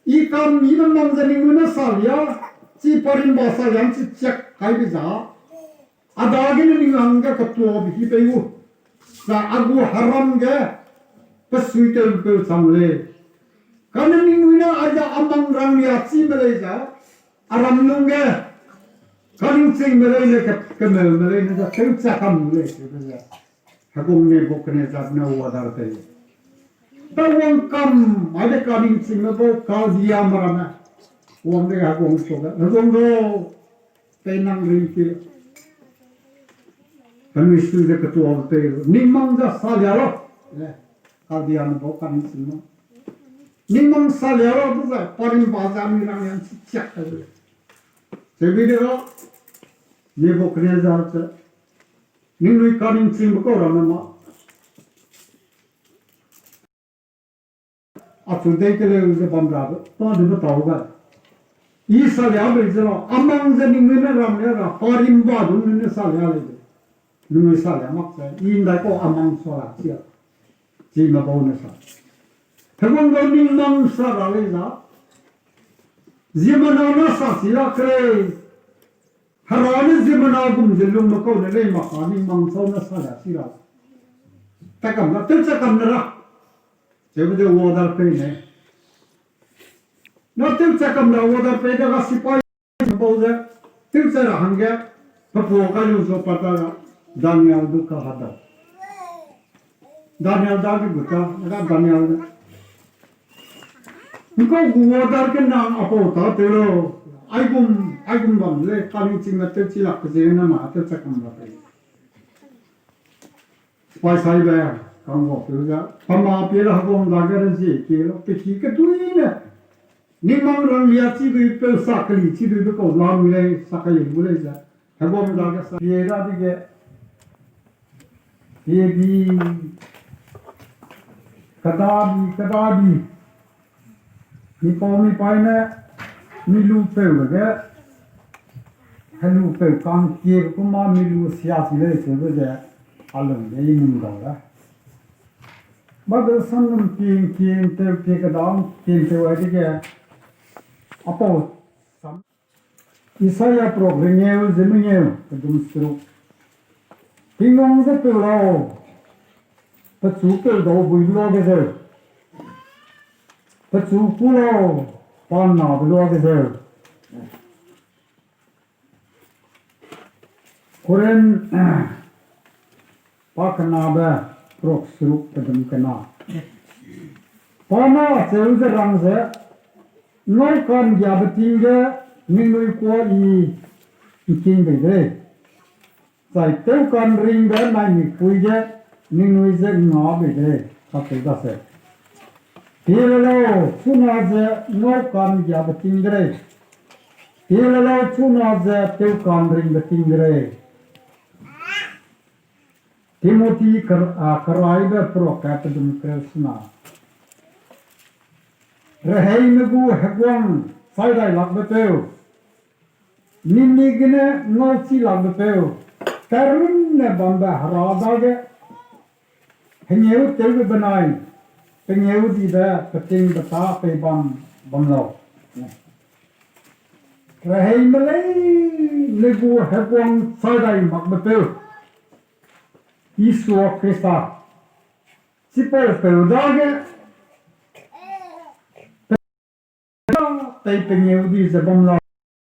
ikan minum mangzaning mana salya si parin basa yang si cek kai bisa ada gini ning angga ketua bihi peyu sa agu haram ge pesuitel pe samle karena ning wina aja amang rang ya si Malaysia aram nungge kaning sing Malaysia ke Malaysia ke cakam Malaysia Hagong ne bokne sabna wadar te tawang kam ada kaning sing bo kal dia marana wong de hagong soga hagong do penang rinki kami sudah ketua te nimang ja salyaro kal dia bo kaning sing nimang salyaro buka parin bazam nang yang cicak te sebidero ne bokne zarta Ningui kaning sing bako ramama atu dekele uze bamraba to dinu tauga isa ya bezelo amang ze ningui na ramya ra parimba dun ne salya le ningui salya maksa inda ko amang sora sia ji ma bone sa thagong go ningmang sa ra le za zimana na sa sila kre Harane zimana gum zelung makau ne le makani mangsau na sala sira takam na tilsa kam na ra jebde wodar pe ne na tilsa kam na wodar pe da sipai boza tilsa ra hangya papo ka lu so pata Daniel du ka hada Daniel da bi buta ra Daniel niko wodar ke nang apo ta tero Aigum bam le kaling sing na tilsi lak je na ma tilsa kam ra pe Pai sai ba kang go pya pama pe ra hagom da ga ren ji ke lo pe ki ka tui ne ni mang rang ya chi bi pe sa kali chi bi ko la mi le sa ka ye bu le ja hagom da ga sa ye ra bi ge ye bi kadabi ni pa mi pai ne mi lu pe le ge halu pe kang ki ko ma mi lu sia si le se bu ja alum ye nim ga ra But some king take a down, king to again. Upon some Isaiah Progrenel, Zeminel, the Dumstro. King on the pillow, but super though we log is there. But Supulo, Panna, the log is there. Koren Pakanabe. Proxrup kadam kana. Pana seuze rangze no kan yabatinge ningui ko iking bege. Sai teu kan ring be nai ni puige ningui ze nga bege kapte dase. Hilalo sunaze no kan yabatingre. Hilalo sunaze teu kan ring betingre. Timothy Karaiba Prokat Dum Krishna. Rahai Nagu Hagwang Saidai Lagbapeo. Nimigine Nolsi Lagbapeo. Karun Bamba Haradage. Hanyeu Telvi Banai. Hanyeu Diva Pating Bata Pebam Bamlo. Rahai Malay Nagu Hagwang Saidai Lagbapeo. Isu Krista. Sipel peudage. Tai penyeu di zabamla.